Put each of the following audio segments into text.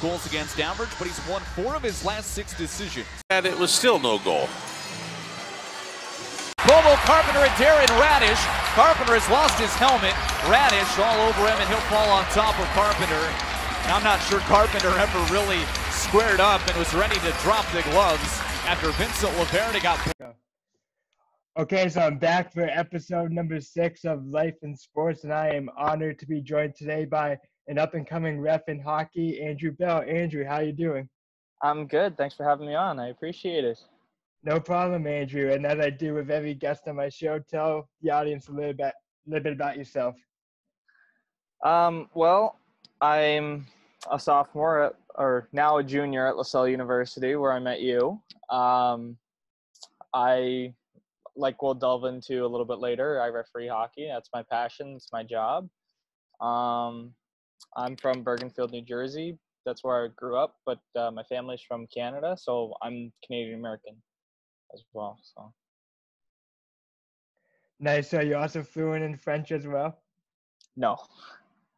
goals against average, but he's won 4 of his last 6 decisions. And it was still no goal. Bobo, Carpenter, and Darren Radish. Carpenter has lost his helmet. Radish all over him, and he'll fall on top of Carpenter. And I'm not sure Carpenter ever really squared up and was ready to drop the gloves after Vincent Laverde got. Okay, so I'm back for episode number 6 of Life in Sports, and I am honored to be joined today by an up-and-coming ref in hockey, Andrew Bell. Andrew, how you doing? I'm good. Thanks for having me on. I appreciate it. No problem, Andrew. And as I do with every guest on my show, tell the audience a little bit about yourself. Well, I'm a sophomore or now a junior at LaSalle University, where I met you. I, like we'll delve into a little bit later, I referee hockey. That's my passion. It's my job. I'm from Bergenfield, New Jersey. That's where I grew up, but my family's from Canada, so I'm Canadian American as well. So Nice. So you're also fluent in French as well? no,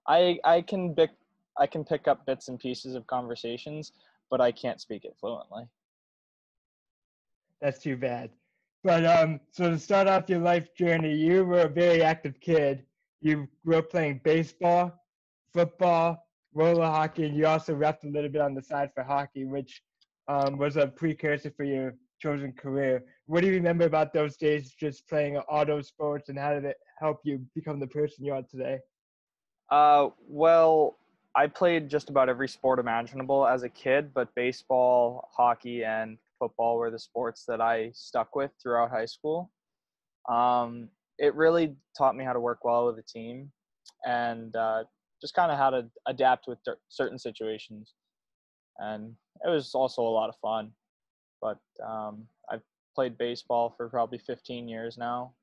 I can pick up bits and pieces of conversations, but I can't speak it fluently. That's too bad. But so to start off your life journey, you were a very active kid. You grew up playing baseball, football, roller hockey, and you also repped a little bit on the side for hockey, which was a precursor for your chosen career. What do you remember about those days just playing all those sports, and how did it help you become the person you are today? Well, I played just about every sport imaginable as a kid, but baseball, hockey, and football were the sports that I stuck with throughout high school. It really taught me how to work well with a team and just kind of how to adapt with certain situations. And it was also a lot of fun. But I've played baseball for probably 15 years now.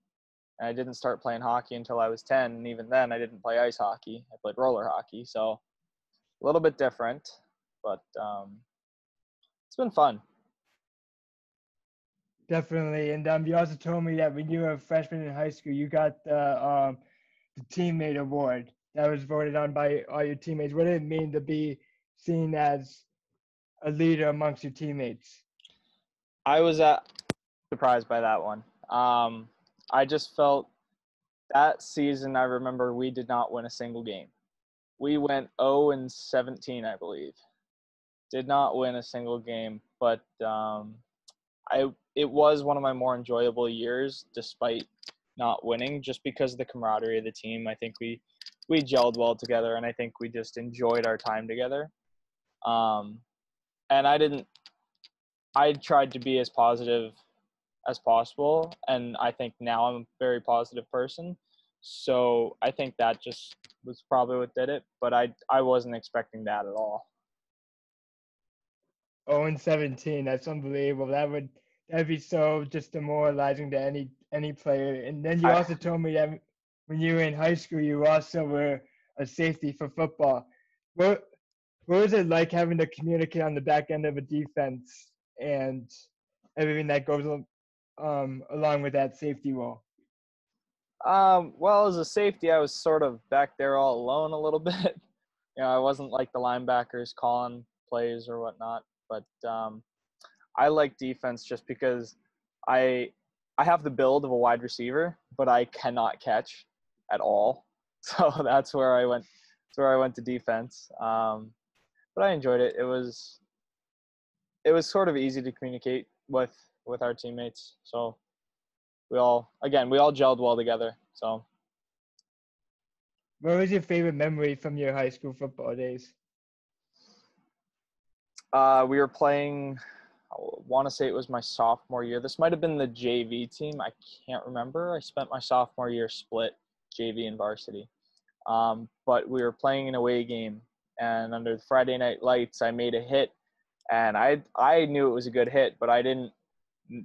And I didn't start playing hockey until I was 10. And even then, I didn't play ice hockey. I played roller hockey. So a little bit different, but it's been fun. Definitely. And you also told me that when you were a freshman in high school, you got the teammate award that was voted on by all your teammates. What did it mean to be seen as a leader amongst your teammates? I was surprised by that one. I just felt that season, I remember we did not win a single game. We went 0-17, I believe. Did not win a single game, but it was one of my more enjoyable years despite not winning, just because of the camaraderie of the team. I think we gelled well together, and I think we just enjoyed our time together. And I tried to be as positive as possible, and I think now I'm a very positive person. So I think that just was probably what did it, but I wasn't expecting that at all. 0-17, that's unbelievable. That'd be so just demoralizing to any player. And then you also told me that when you were in high school, you also were a safety for football. What was it like having to communicate on the back end of a defense and everything that goes along with that safety role? Well, as a safety, I was sort of back there all alone a little bit. I wasn't like the linebackers calling plays or whatnot, but I like defense just because I have the build of a wide receiver, but I cannot catch at all. So that's where I went. That's where I went to defense. But I enjoyed it. It was sort of easy to communicate with our teammates. So we all gelled well together. So what was your favorite memory from your high school football days? We were playing, I want to say it was my sophomore year. This might have been the JV team. I can't remember. I spent my sophomore year split JV and varsity. But we were playing an away game, and under the Friday night lights, I made a hit, and I knew it was a good hit, but I didn't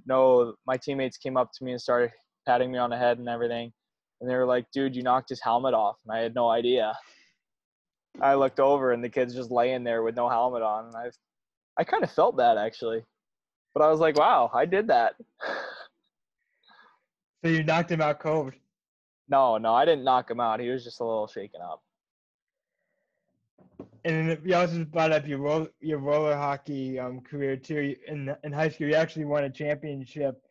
know. My teammates came up to me and started patting me on the head and everything, and they were like, "Dude, you knocked his helmet off," and I had no idea. I looked over, and the kid's just laying there with no helmet on, and I kind of felt that actually, but I was like, "Wow, I did that." So you knocked him out cold? No, I didn't knock him out. He was just a little shaken up. And then you also brought up your roller hockey career too. In high school, you actually won a championship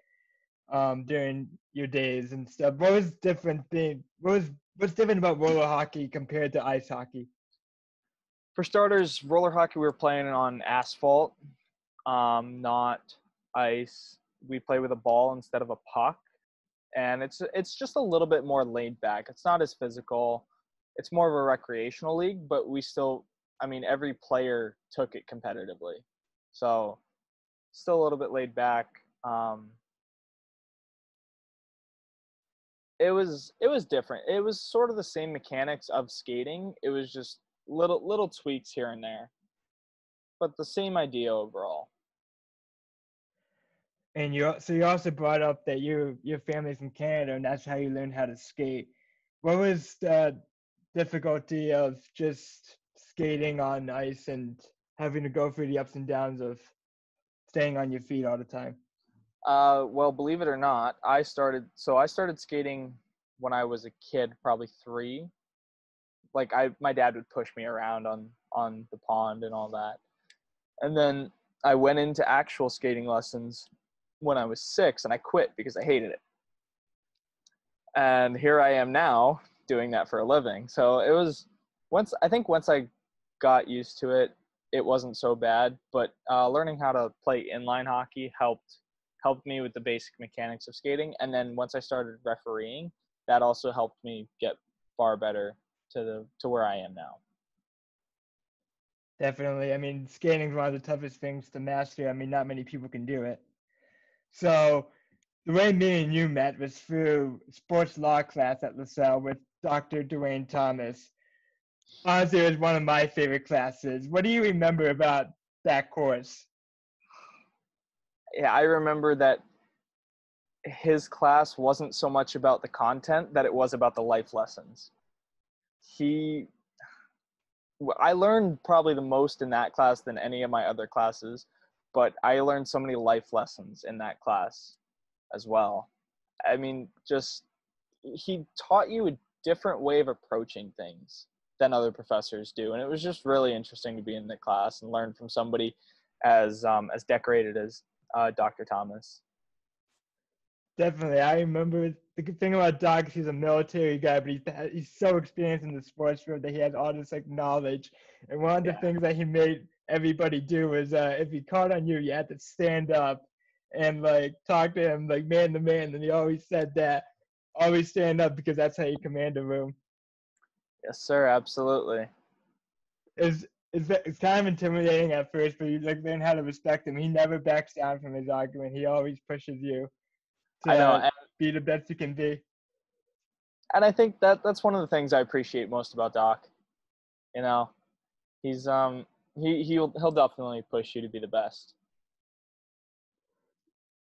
during your days and stuff. What was different thing? What's different about roller hockey compared to ice hockey? For starters, roller hockey, we were playing on asphalt, not ice. We play with a ball instead of a puck, and it's just a little bit more laid back. It's not as physical. It's more of a recreational league, but we still, I mean, every player took it competitively, so still a little bit laid back. It was different. It was sort of the same mechanics of skating. It was just little tweaks here and there, but the same idea overall. And you also brought up that your family's from Canada, and that's how you learned how to skate. What was the difficulty of just skating on ice and having to go through the ups and downs of staying on your feet all the time? Well, believe it or not, I started skating when I was a kid, probably 3. Like my dad would push me around on the pond and all that. And then I went into actual skating lessons when I was 6, and I quit because I hated it. And here I am now doing that for a living. So it was once I got used to it, it wasn't so bad. But learning how to play inline hockey helped me with the basic mechanics of skating. And then once I started refereeing, that also helped me get far better to where I am now. Definitely. I mean, skating is one of the toughest things to master. I mean, not many people can do it. So the way me and you met was through sports law class at LaSalle with Dr. Dwayne Thomas. Honestly, it was one of my favorite classes. What do you remember about that course? Yeah, I remember that his class wasn't so much about the content that it was about the life lessons. I learned probably the most in that class than any of my other classes, but I learned so many life lessons in that class as well. I mean, just he taught you a different way of approaching things than other professors do, and it was just really interesting to be in the class and learn from somebody as decorated as Dr. Thomas. Definitely. I remember the good thing about Doc is he's a military guy, but he's so experienced in the sports field that he has all this like knowledge. And one of the things that he made everybody do is if he caught on you, you had to stand up and like talk to him like man to man. And he always said that always stand up because that's how you command a room. Yes, sir. Absolutely. It's kind of intimidating at first, but you like learn how to respect him. He never backs down from his argument. He always pushes you I know, to be the best you can be. and I think that's one of the things I appreciate most about Doc. You know, he's he'll definitely push you to be the best.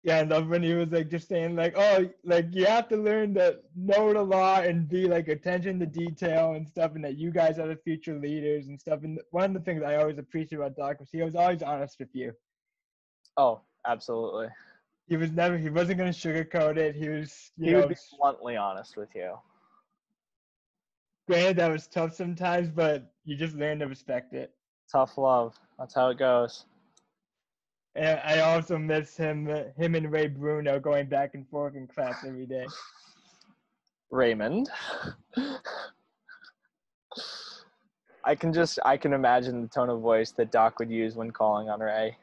Yeah, I love when he was like just saying like, oh, like you have to learn to know the law and be like attention to detail and stuff, and that you guys are the future leaders and stuff. And one of the things I always appreciate about Doc was he was always honest with you. Oh, absolutely. He wasn't going to sugarcoat it. He would be bluntly honest with you. Granted, that was tough sometimes, but you just learn to respect it. Tough love. That's how it goes. And I also miss him and Ray Bruno going back and forth in class every day. Raymond. I can imagine the tone of voice that Doc would use when calling on Ray.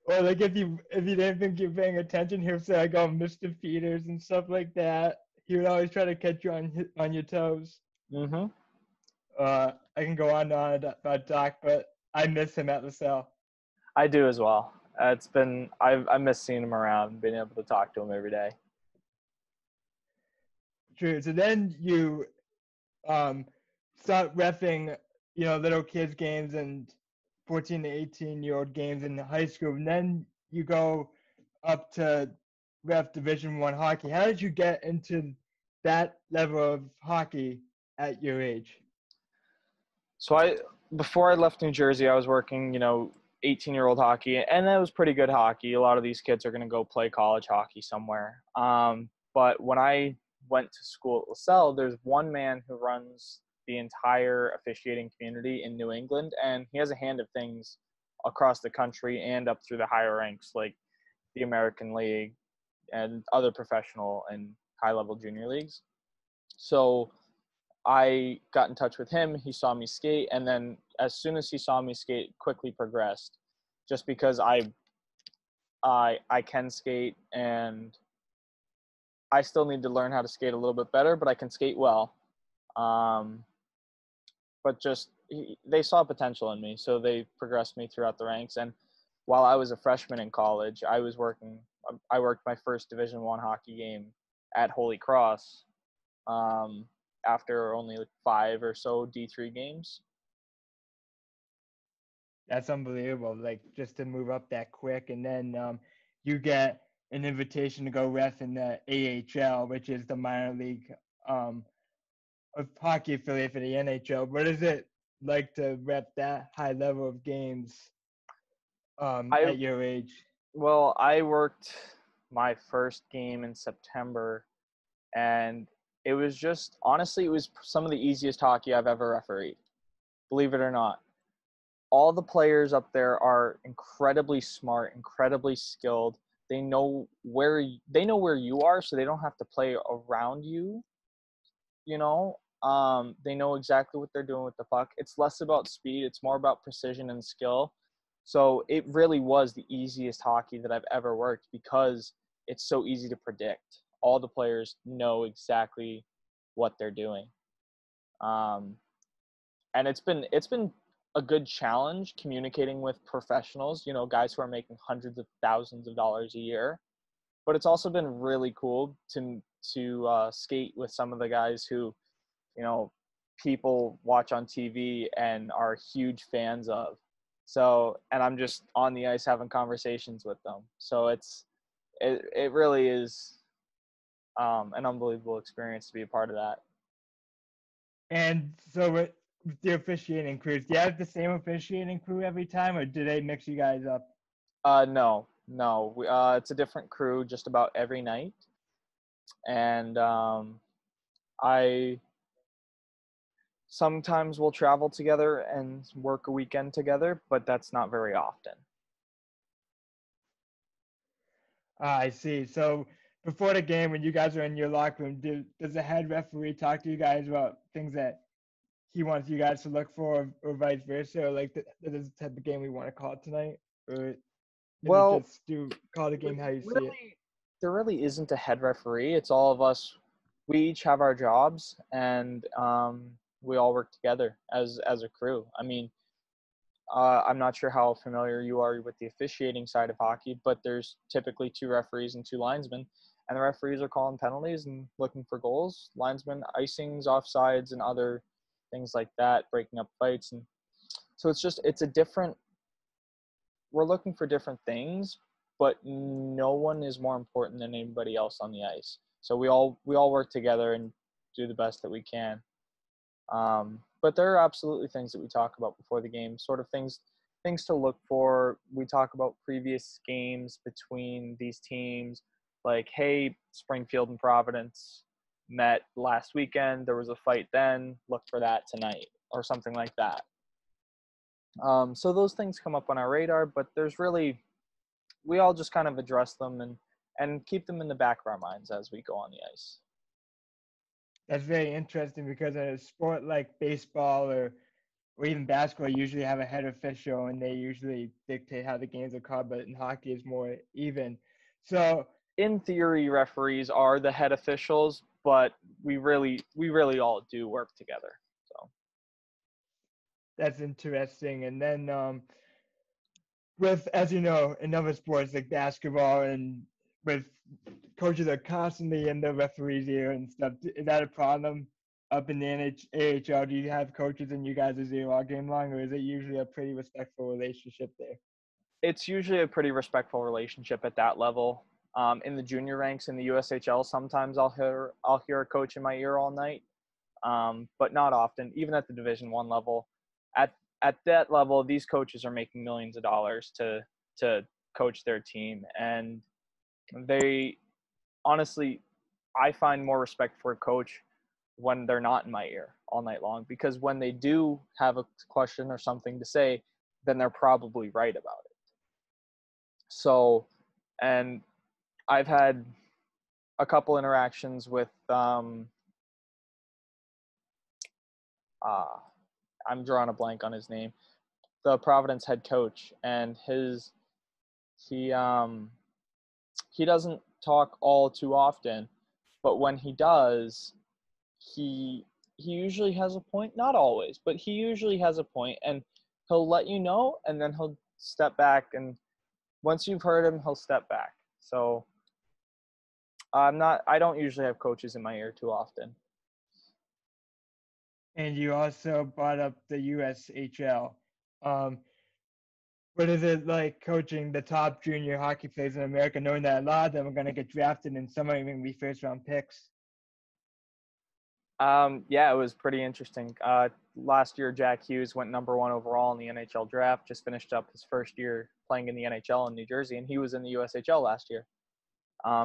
Or like if you didn't think you're paying attention, he would say like, "Oh, Mr. Peters" and stuff like that. He would always try to catch you on your toes. Mm-hmm. I can go on and on about Doc, but I miss him at LaSalle. I do as well. I miss seeing him around and being able to talk to him every day. True. So then you start reffing, little kids games and 14 to 18-year-old games in high school, and then you go up to ref Division I hockey. How did you get into that level of hockey at your age? So before I left New Jersey, I was working, 18-year-old hockey, and that was pretty good hockey. A lot of these kids are going to go play college hockey somewhere. But when I went to school at LaSalle, there's one man who runs the entire officiating community in New England, and he has a hand of things across the country and up through the higher ranks like the American League and other professional and high-level junior leagues. So I got in touch with him. He saw me skate, and then as soon as he saw me skate, quickly progressed, just because I can skate, and I still need to learn how to skate a little bit better, but I can skate well. But just they saw potential in me, so they progressed me throughout the ranks. And while I was a freshman in college, I worked my first Division I hockey game at Holy Cross after only like 5 or so D3 games. That's unbelievable. Like just to move up that quick, and then you get an invitation to go ref in the AHL, which is the minor league of hockey affiliate for the NHL. What is it like to rep that high level of games at your age? Well, I worked my first game in September, and it was just, honestly, it was some of the easiest hockey I've ever refereed, believe it or not. All the players up there are incredibly smart, incredibly skilled. They know where you are, so they don't have to play around you. You know, they know exactly what they're doing with the puck. It's less about speed; it's more about precision and skill. So it really was the easiest hockey that I've ever worked because it's so easy to predict. All the players know exactly what they're doing, and it's been a good challenge communicating with professionals, you know, guys who are making hundreds of thousands of dollars a year. But it's also been really cool to skate with some of the guys who, you know, people watch on TV and are huge fans of. So, and I'm just on the ice having conversations with them. So it really is an unbelievable experience to be a part of that. And so with the officiating crews, do you have the same officiating crew every time, or do they mix you guys up? No. It's a different crew just about every night. And I sometimes we'll travel together and work a weekend together, but that's not very often. I see. So before the game, when you guys are in your locker room, does the head referee talk to you guys about things that he wants you guys to look for, or vice versa, or like this is the type of game we want to call tonight, or is Well, it just call the game how you see it? there really isn't a head referee. It's all of us. We each have our jobs, and we all work together as a crew. I mean, I'm not sure how familiar you are with the officiating side of hockey, but there's typically 2 referees and 2 linesmen, and the referees are calling penalties and looking for goals. Linesmen, icings, offsides, and other things like that, breaking up fights. And so it's a different, we're looking for different things, but no one is more important than anybody else on the ice. So we all work together and do the best that we can. But there are absolutely things that we talk about before the game, sort of things to look for. We talk about previous games between these teams, like, hey, Springfield and Providence met last weekend. There was a fight then. Look for that tonight, or something like that. So those things come up on our radar, but we all just kind of address them and keep them in the back of our minds as we go on the ice. That's very interesting because in a sport like baseball or even basketball, you usually have a head official and they usually dictate how the games are called, but in hockey it's more even. So in theory, referees are the head officials, but we really all do work together. So that's interesting. And then with, as you know, in other sports like basketball and with coaches are constantly in the referee's ear and stuff, is that a problem up in the AHL? Do you have coaches in you guys' ear all game long, or is it usually a pretty respectful relationship there? It's usually a pretty respectful relationship at that level. In the junior ranks in the USHL, sometimes I'll hear a coach in my ear all night, but not often. Even at the Division I level, at that level, these coaches are making millions of dollars to coach their team, and they honestly, I find more respect for a coach when they're not in my ear all night long, because when they do have a question or something to say, then they're probably right about it. So, and I've had a couple interactions with I'm drawing a blank on his name, the Providence head coach, and he doesn't talk all too often, but when he does, he usually has a point. Not always, but he usually has a point, and he'll let you know, and then he'll step back, and once you've heard him, he'll step back. So I don't usually have coaches in my ear too often. And you also brought up the USHL. What is it like coaching the top junior hockey players in America, knowing that a lot of them are going to get drafted and some are even be first round picks? Yeah, it was pretty interesting. Last year, Jack Hughes went number 1 overall in the NHL draft, just finished up his first year playing in the NHL in New Jersey, and he was in the USHL last year.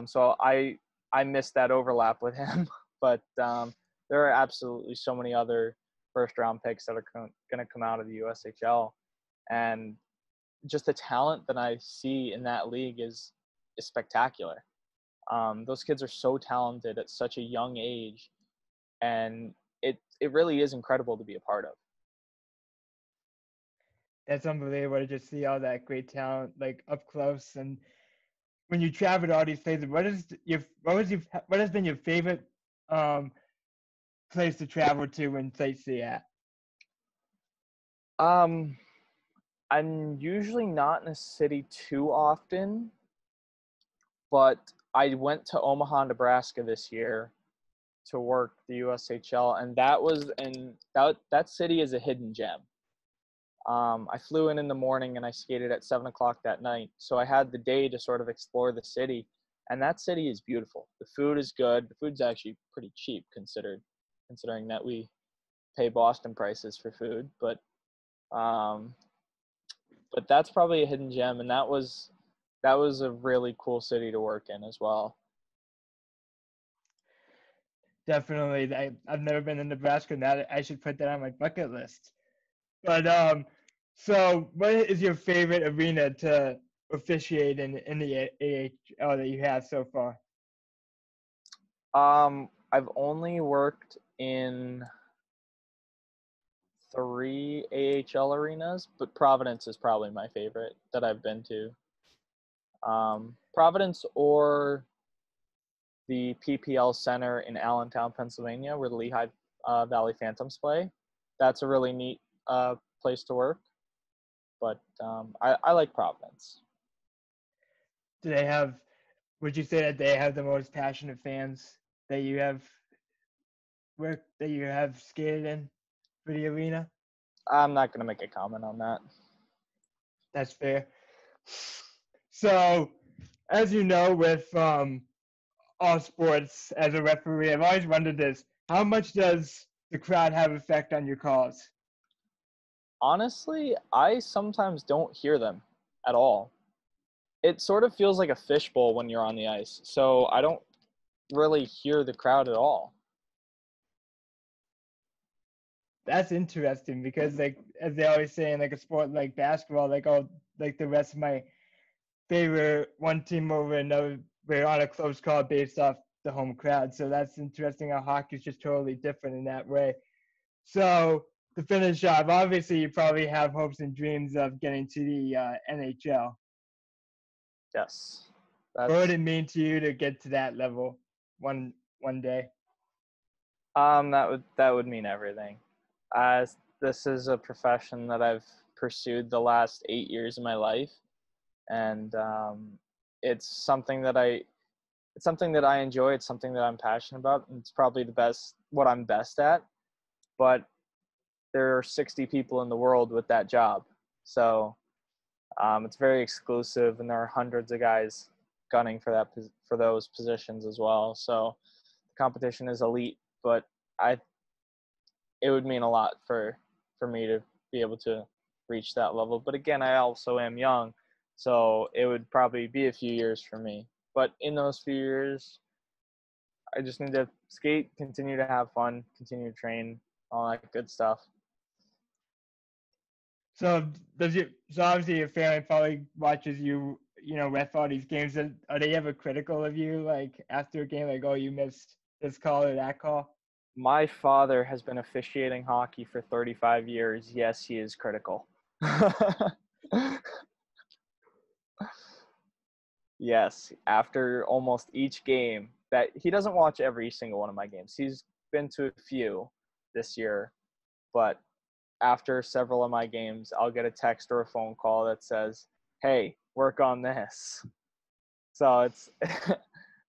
So I missed that overlap with him, but there are absolutely so many other first-round picks that are going to come out of the USHL, and just the talent that I see in that league is spectacular. Those kids are so talented at such a young age, and it really is incredible to be a part of. That's unbelievable to just see all that great talent like up close. And when you travel to all these places, what has been your favorite place to travel to and sightsee at? I'm usually not in a city too often, but I went to Omaha, Nebraska this year to work the USHL, and that city is a hidden gem. I flew in the morning and I skated at 7:00 that night, so I had the day to sort of explore the city, and that city is beautiful. The food is good. The food's actually pretty cheap considering that we pay Boston prices for food, but that's probably a hidden gem, and that was a really cool city to work in as well. Definitely. I've never been in Nebraska, and that I should put that on my bucket list. But so what is your favorite arena to officiate in the AHL that you have so far? I've only worked in 3 AHL arenas, but Providence is probably my favorite that I've been to. Providence or the PPL Center in Allentown, Pennsylvania, where the Lehigh Valley Phantoms play. That's a really neat place to work, but I like Providence. Would you say that they have the most passionate fans that you have skated in for the arena? I'm not going to make a comment on that. That's fair. So, as you know, with all sports, as a referee, I've always wondered this: how much does the crowd have effect on your calls? Honestly, I sometimes don't hear them at all. It sort of feels like a fishbowl when you're on the ice, so I don't really hear the crowd at all. That's interesting because, like, as they always say in like a sport like basketball, like the rest of my favorite one team over another, we're on a close call based off the home crowd. So that's interesting how hockey's just totally different in that way. So to finish off, obviously you probably have hopes and dreams of getting to the NHL. Yes. What would it mean to you to get to that level one day? That would mean everything. This is a profession that I've pursued the last 8 years of my life, and it's something that I enjoy. It's something that I'm passionate about, and it's probably what I'm best at. But there are 60 people in the world with that job, so it's very exclusive, and there are hundreds of guys gunning for those positions as well. So the competition is elite, but it would mean a lot for me to be able to reach that level. But again, I also am young, so it would probably be a few years for me. But in those few years, I just need to skate, continue to have fun, continue to train, all that good stuff. So so obviously your family probably watches you, ref all these games. Are they ever critical of you, like after a game, like, oh, you missed this call or that call? My father has been officiating hockey for 35 years. Yes, he is critical. Yes, after almost each game that he doesn't watch every single one of my games. He's been to a few this year, but after several of my games, I'll get a text or a phone call that says, "Hey, work on this." So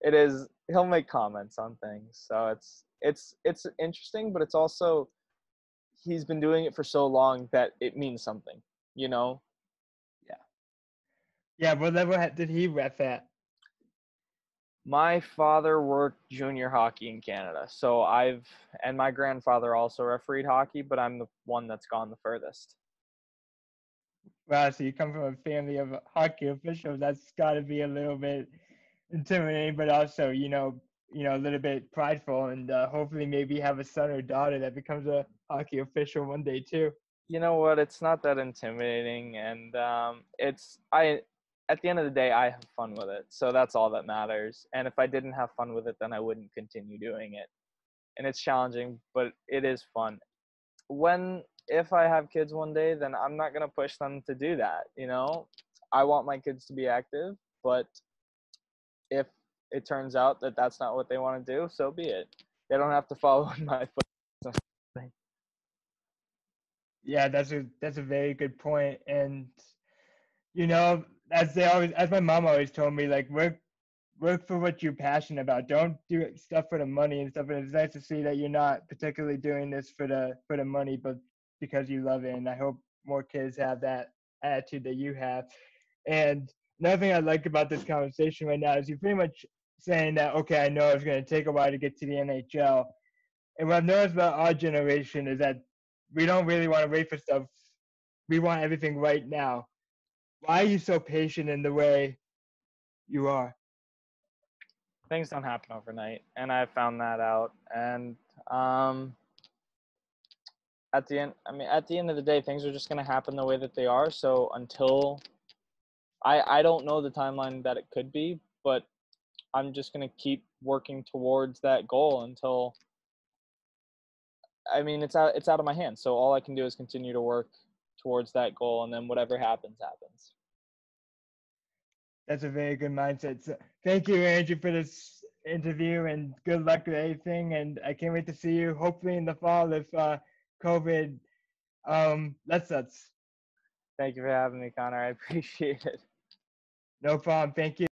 it is, he'll make comments on things. So it's interesting, but it's also, he's been doing it for so long that it means something, you know? Yeah, what level did he ref at? My father worked junior hockey in Canada. So and my grandfather also refereed hockey, but I'm the one that's gone the furthest. Wow, so you come from a family of hockey officials. That's got to be a little bit intimidating, but also, a little bit prideful, and hopefully maybe have a son or daughter that becomes a hockey official one day too. You know what? It's not that intimidating, and at the end of the day, I have fun with it. So that's all that matters. And if I didn't have fun with it, then I wouldn't continue doing it. And it's challenging, but it is fun. If I have kids one day, then I'm not going to push them to do that, you know? I want my kids to be active, but if it turns out that that's not what they want to do, so be it. They don't have to follow in my footsteps. Yeah, that's a very good point. And as my mom always told me, like, work for what you're passionate about. Don't do stuff for the money and stuff. And it's nice to see that you're not particularly doing this for the money, but because you love it. And I hope more kids have that attitude that you have. And another thing I like about this conversation right now is you're pretty much saying that, okay, I know it's going to take a while to get to the NHL. And what I've noticed about our generation is that we don't really want to wait for stuff. We want everything right now. Why are you so patient in the way you are? Things don't happen overnight, and I found that out. And at the end of the day, things are just going to happen the way that they are. So until I don't know the timeline that it could be, but I'm just going to keep working towards that goal until, it's out of my hands. So all I can do is continue to work towards that goal, and then whatever happens, happens. That's a very good mindset. So thank you, Andrew, for this interview, and good luck with everything. And I can't wait to see you, hopefully in the fall, if COVID lets us. Thank you for having me, Connor. I appreciate it. No problem. Thank you.